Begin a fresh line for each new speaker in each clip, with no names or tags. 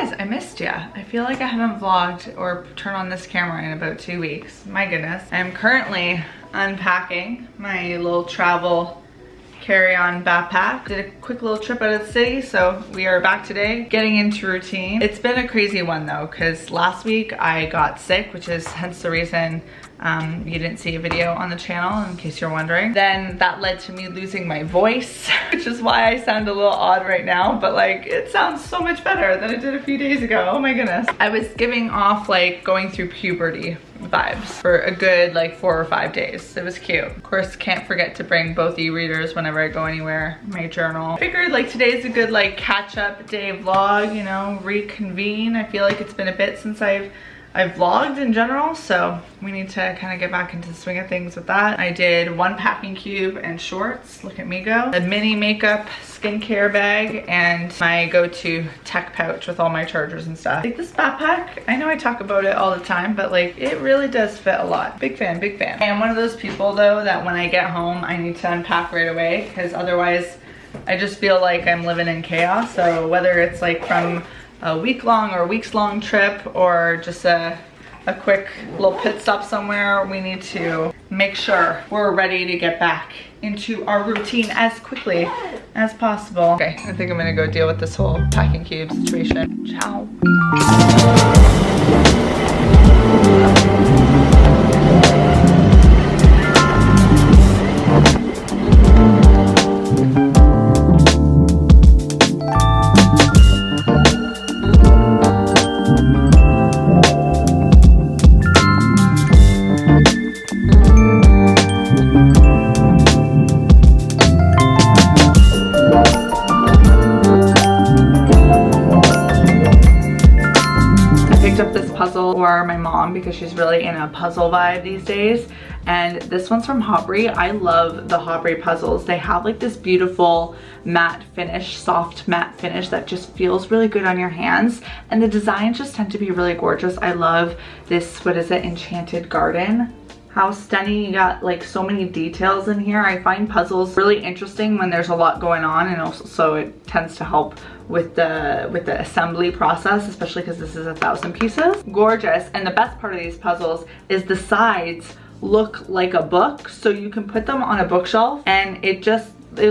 guys, I missed ya. I feel like I haven't vlogged or turned on this camera in about 2 weeks. My goodness. I'm currently unpacking my little travel carry-on backpack. Did a quick little trip out of the city, so we are back today, getting into routine. It's been a crazy one though, because last week I got sick, which is hence the reason you didn't see a video on the channel, in case you're wondering. Then that led to me losing my voice, which is why I sound a little odd right now, but like it sounds so much better than it did a few days ago. Oh my goodness. I was giving off like going through puberty vibes for a good like 4 or 5 days. It was cute. Of course, can't forget to bring both e-readers whenever I go anywhere, my journal. I figured like today's a good like catch up day vlog, you know, reconvene. I feel like it's been a bit since I've vlogged in general, so we need to kind of get back into the swing of things with that. I did 1 packing cube and shorts, look at me go. A mini makeup skincare bag and my go-to tech pouch with all my chargers and stuff. Like this backpack, I know I talk about it all the time, but like it really does fit a lot. Big fan, big fan. I am one of those people though that when I get home, I need to unpack right away because otherwise I just feel like I'm living in chaos. So whether it's like from a week-long or weeks-long trip or just a quick little pit stop somewhere, we need to make sure we're ready to get back into our routine as quickly as possible. Okay, I think I'm gonna go deal with this whole packing cube situation. Ciao. For my mom because she's really in a puzzle vibe these days, and this one's from Hobry. I love the Hobry puzzles. They have like this beautiful matte finish, soft matte finish that just feels really good on your hands, and the designs just tend to be really gorgeous. I love this, what is it, Enchanted Garden. How stunning. You got like so many details in here. I find puzzles really interesting when there's a lot going on, and also it tends to help with the assembly process, especially because this is 1,000 pieces. Gorgeous. And the best part of these puzzles is the sides look like a book, so you can put them on a bookshelf and it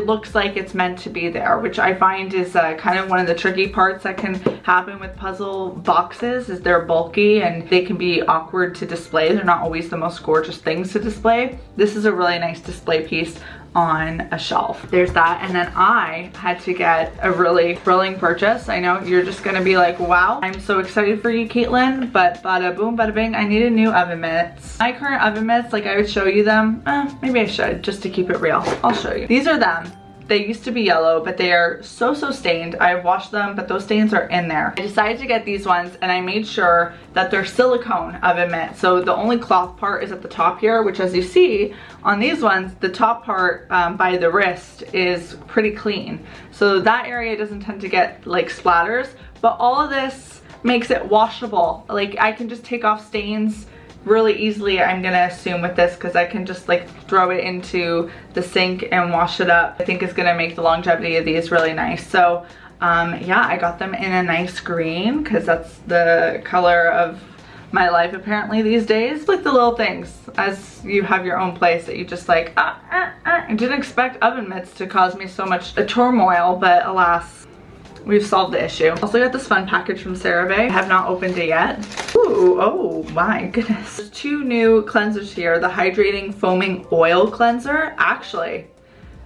looks like it's meant to be there, which I find is kind of one of the tricky parts that can happen with puzzle boxes, is they're bulky and they can be awkward to display. They're not always the most gorgeous things to display. This is a really nice display piece on a shelf. There's that. And then I had to get a really thrilling purchase. I know you're just gonna be like, wow, I'm so excited for you, Caitlin, but bada boom, bada bing, I need a new oven mitts. My current oven mitts, like I would show you them. Maybe I should, just to keep it real. I'll show you. These are them. They used to be yellow, but they are so stained. I've washed them, but those stains are in there. I decided to get these ones, and I made sure that they're silicone oven mitts. So the only cloth part is at the top here, which as you see on these ones, the top part by the wrist is pretty clean. So that area doesn't tend to get like splatters, but all of this makes it washable. Like I can just take off stains really easily, I'm gonna assume, with this, because I can just like throw it into the sink and wash it up. I think is gonna make the longevity of these really nice. So yeah, I got them in a nice green because that's the color of my life apparently these days. Like the little things as you have your own place that you just like, I didn't expect oven mitts to cause me so much turmoil, but alas, we've solved the issue. Also got this fun package from CeraVe. I have not opened it yet. Ooh, oh my goodness. There's 2 new cleansers here. The Hydrating Foaming Oil Cleanser. Actually,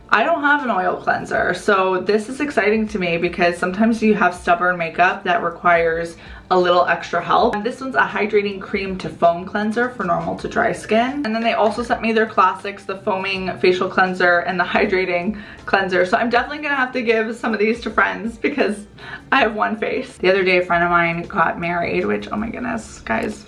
I don't have an oil cleanser, so this is exciting to me because sometimes you have stubborn makeup that requires a little extra help. And this one's a hydrating cream to foam cleanser for normal to dry skin. And then they also sent me their classics, the foaming facial cleanser and the hydrating cleanser. So I'm definitely gonna have to give some of these to friends because I have one face. The other day a friend of mine got married, which, oh my goodness, guys,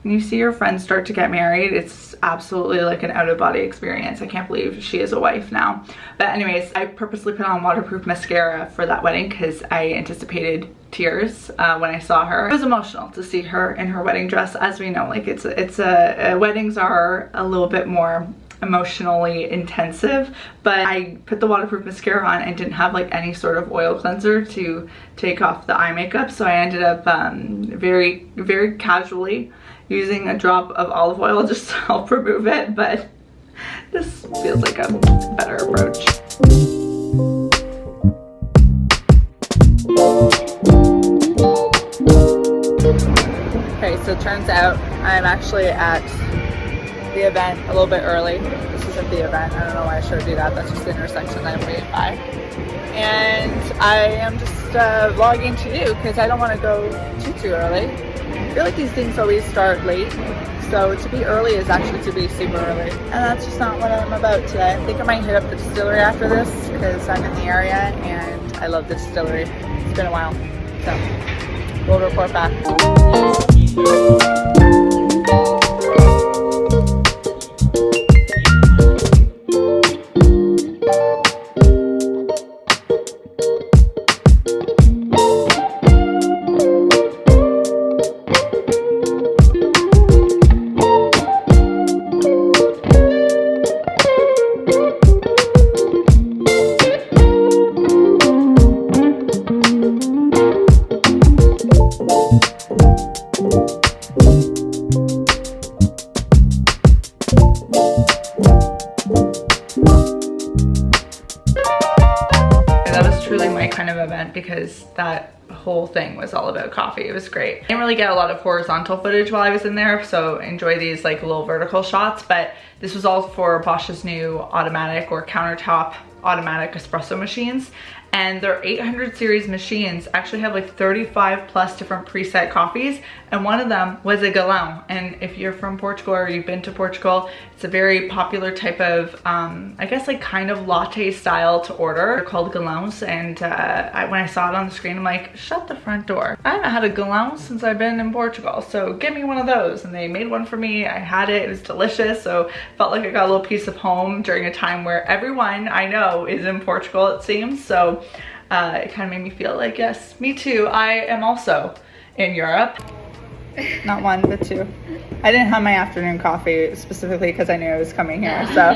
when you see your friends start to get married, it's absolutely like an out-of-body experience. I can't believe she is a wife now. But anyways, I purposely put on waterproof mascara for that wedding because I anticipated tears when I saw her. It was emotional to see her in her wedding dress. As we know, like weddings are a little bit more emotionally intensive, but I put the waterproof mascara on and didn't have like any sort of oil cleanser to take off the eye makeup, so I ended up very casually using a drop of olive oil just to help remove it, but this feels like a better approach. Okay, so it turns out I'm actually at the event a little bit early. This isn't the event. I don't know why I showed you that. That's just the intersection that I'm waiting by. And I am just vlogging to you because I don't want to go too early. I feel like these things always start late. So to be early is actually to be super early. And that's just not what I'm about today. I think I might hit up the distillery after this because I'm in the area and I love the distillery. It's been a while. So we'll report back. Because that whole thing was all about coffee. It was great. I didn't really get a lot of horizontal footage while I was in there, so enjoy these like little vertical shots, but this was all for Bosch's new automatic or countertop automatic espresso machines, and their 800 series machines actually have like 35 plus different preset coffees, and one of them was a galão. And if you're from Portugal or you've been to Portugal, it's a very popular type of I guess like kind of latte style to order. They're called galãos, and when I saw it on the screen, I'm like, shut the front door. I haven't had a galão since I've been in Portugal, so give me one of those. And they made one for me. I had it. It was delicious, so felt like I got a little piece of home during a time where everyone I know is in Portugal, it seems. So it kind of made me feel like, yes, me too. I am also in Europe. Not one, but two. I didn't have my afternoon coffee specifically because I knew I was coming here, so.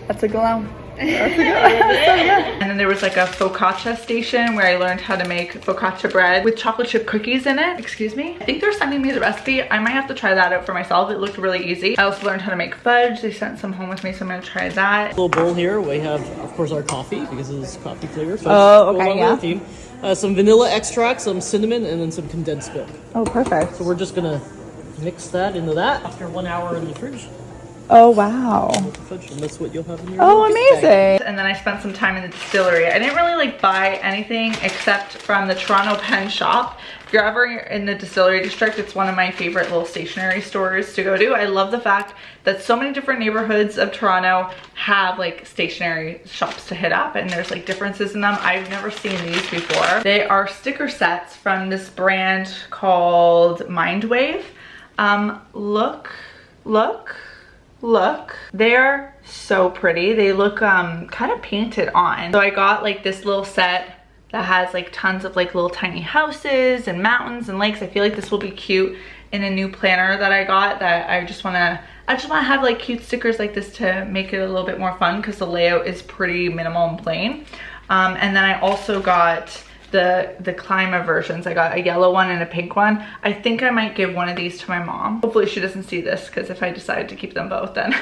That's a galão. That's a galão. And then there was like a focaccia station where I learned how to make focaccia bread with chocolate chip cookies in it. Excuse me. I think they're sending me the recipe. I might have to try that out for myself. It looked really easy. I also learned how to make fudge. They sent some home with me, so I'm gonna try that.
Little bowl here. We have, of course, our coffee because it is coffee flavor. So
oh, okay, yeah.
Some vanilla extract, some cinnamon, and then some condensed milk.
Oh, perfect.
So we're just gonna mix that into that after 1 hour in the fridge.
Oh, wow.
And that's what you'll have in your
oh, amazing. And then I spent some time in the distillery. I didn't really like buy anything except from the Toronto Pen Shop. If you're ever in the distillery district, it's one of my favorite little stationery stores to go to. I love the fact that so many different neighborhoods of Toronto have like stationery shops to hit up, and there's like differences in them. I've never seen these before. They are sticker sets from this brand called Mindwave. Look, they're so pretty. They look kind of painted on. So I got like this little set that has like tons of like little tiny houses and mountains and lakes. I feel like this will be cute in a new planner that I got, that I just want to have like cute stickers like this to make it a little bit more fun, because the layout is pretty minimal and plain. And then I also got the Clima versions. I got a yellow one and a pink one. I think I might give one of these to my mom. Hopefully she doesn't see this, because if I decide to keep them both, then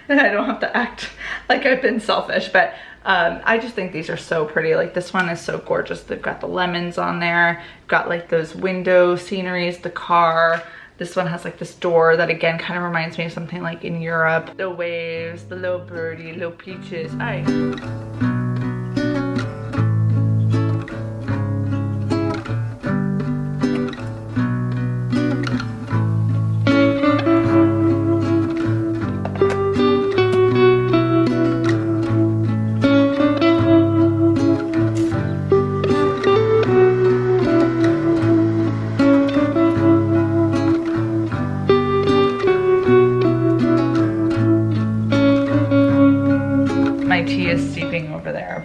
I don't have to act like I've been selfish. But I just think these are so pretty. Like this one is so gorgeous. They've got the lemons on there, got like those window sceneries, the car. This one has like this door that again kind of reminds me of something like in Europe. The waves, the little birdie, little peaches.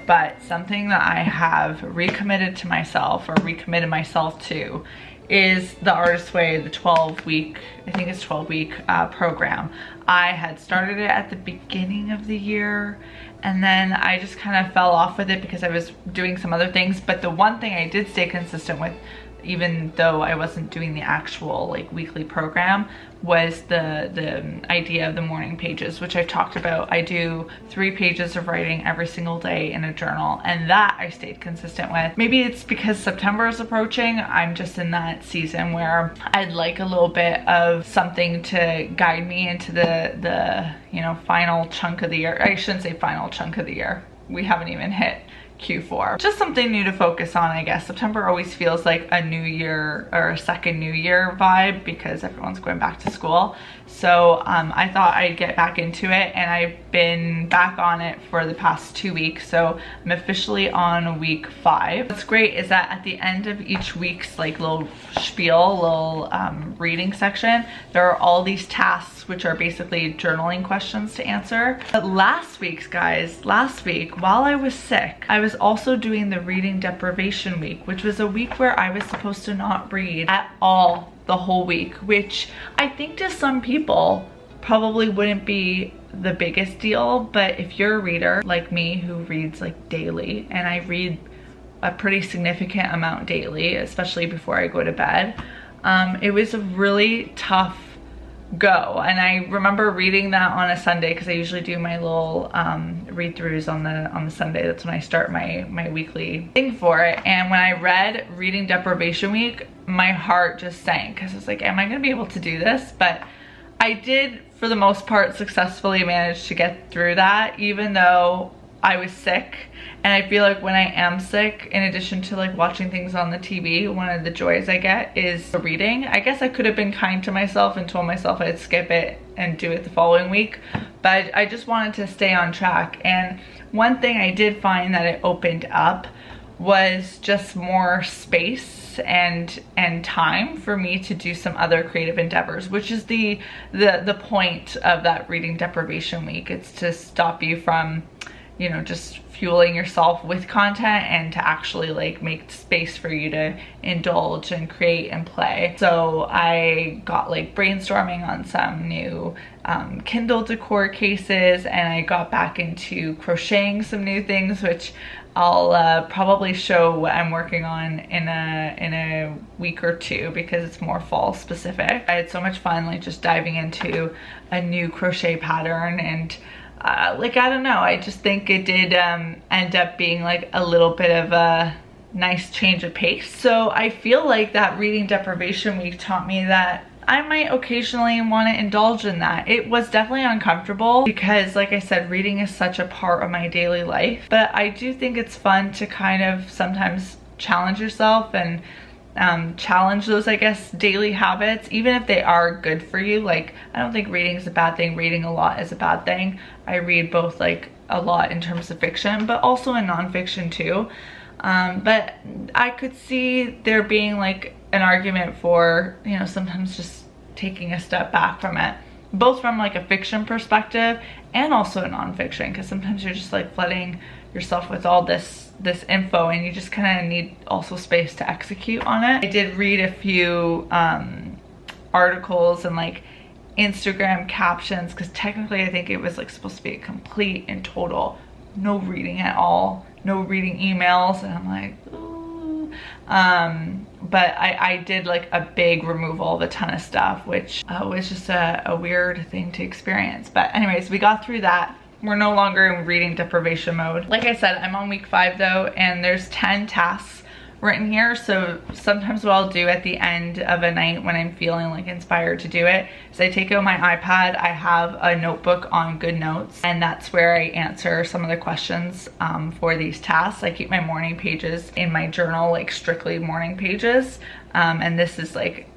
But something that I have recommitted to myself, or recommitted myself to, is the Artist Way, the 12-week, I think it's 12-week program. I had started it at the beginning of the year, and then I just kind of fell off with it because I was doing some other things. But the one thing I did stay consistent with, even though I wasn't doing the actual like weekly program, was the idea of the morning pages, which I've talked about. I do 3 pages of writing every single day in a journal, and that I stayed consistent with. Maybe it's because September is approaching. I'm just in that season where I'd like a little bit of something to guide me into the you know, final chunk of the year. I shouldn't say final chunk of the year. We haven't even hit Q4. Just something new to focus on, I guess. September always feels like a new year or a second new year vibe because everyone's going back to school. So I thought I'd get back into it, and I've been back on it for the past 2 weeks. So I'm officially on week 5. What's great is that at the end of each week's like little spiel, little reading section, there are all these tasks which are basically journaling questions to answer. But last week, while I was sick, I was also doing the reading deprivation week, which was a week where I was supposed to not read at all the whole week, which I think to some people probably wouldn't be the biggest deal. But if you're a reader like me who reads like daily, and I read a pretty significant amount daily, especially before I go to bed, it was a really tough go. And I remember reading that on a Sunday, because I usually do my little read-throughs on the Sunday. That's when I start my weekly thing for it. And when I read Reading Deprivation Week, my heart just sank, because I was like, am I gonna be able to do this? But I did, for the most part, successfully manage to get through that, even though I was sick. And I feel like when I am sick, in addition to like watching things on the TV, one of the joys I get is the reading. I guess I could have been kind to myself and told myself I'd skip it and do it the following week, but I just wanted to stay on track. And one thing I did find that it opened up was just more space and time for me to do some other creative endeavors, which is the point of that Reading Deprivation Week. It's to stop you from, you know, just fueling yourself with content, and to actually like make space for you to indulge and create and play. So I got like brainstorming on some new Kindle decor cases, and I got back into crocheting some new things, which I'll probably show what I'm working on in a week or two, because it's more fall specific. I had so much fun like just diving into a new crochet pattern, and like, I don't know, I just think it did end up being like a little bit of a nice change of pace. So I feel like that Reading Deprivation Week taught me that I might occasionally want to indulge in that. It was definitely uncomfortable because, like I said, reading is such a part of my daily life, but I do think it's fun to kind of sometimes challenge yourself and challenge those, I guess, daily habits, even if they are good for you. Like, I don't think reading is a bad thing. Reading a lot is a bad thing. I read both like a lot in terms of fiction, but also in nonfiction too. But I could see there being like an argument for, you know, sometimes just taking a step back from it, both from like a fiction perspective and also a nonfiction, because sometimes you're just like flooding yourself with all this info, and you just kind of need also space to execute on it. I did read a few articles and like Instagram captions, because technically I think it was like supposed to be a complete and total no reading at all, no reading emails, and I'm like, ooh. But I did like a big removal of a ton of stuff, which was just a weird thing to experience. But anyways, we got through that. We're no longer in reading deprivation mode. Like I said, I'm on week 5 though, and there's 10 tasks written here. So sometimes what I'll do at the end of a night when I'm feeling like inspired to do it is I take out my iPad. I have a notebook on GoodNotes, and that's where I answer some of the questions for these tasks. I keep my morning pages in my journal, like strictly morning pages. And this is like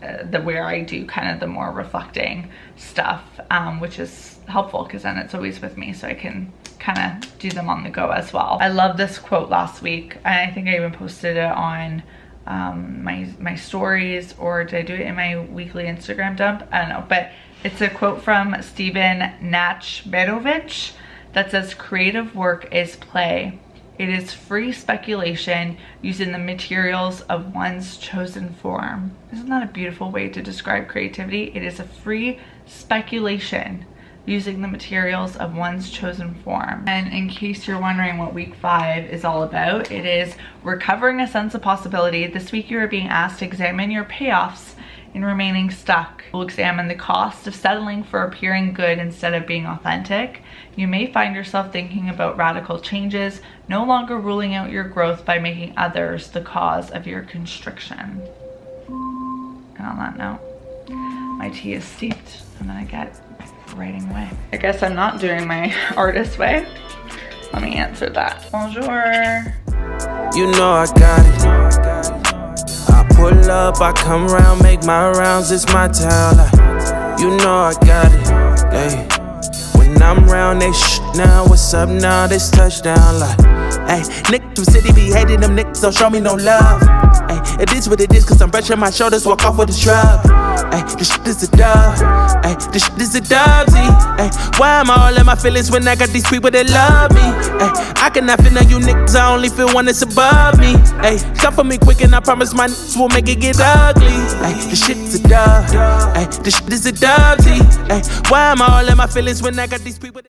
where I do kind of the more reflecting stuff, which is helpful because then it's always with me, so I can kind of do them on the go as well. I love this quote last week, and I think I even posted it on my stories, or did I do it in my weekly Instagram dump? I don't know, but it's a quote from Stephen Nachmanovich that says, "Creative work is play. It is free speculation using the materials of one's chosen form. Isn't that a beautiful way to describe creativity? It is a free speculation using the materials of one's chosen form. And in case you're wondering what week 5 is all about, it is recovering a sense of possibility. This week you are being asked to examine your payoffs in remaining stuck. We'll examine the cost of settling for appearing good instead of being authentic. You may find yourself thinking about radical changes, no longer ruling out your growth by making others the cause of your constriction. And on that note, my tea is steeped. I'm gonna get writing away. I guess I'm not doing my artist way. Let me answer that. Bonjour.
You know I got it. I pull up, I come round, make my rounds, it's my town. You know I got it. Hey. When I'm round, they now, what's up now, this touchdown like. Hey, niggas from city be hating, them niggas don't show me no love. Hey, it is what it is, cause I'm brushing my shoulders, walk off with a shrug. Hey, this shit is a dub. Hey, this shit is a dubsy. Hey, why am I all in my feelings when I got these people that love me? Hey, I cannot feel none you niggas, I only feel one that's above me. Hey, come for me quick and I promise my niggas will make it get ugly. Hey, this shit is a dub. Hey, this shit is a dubsy. Hey, why am I all in my feelings when I got these people that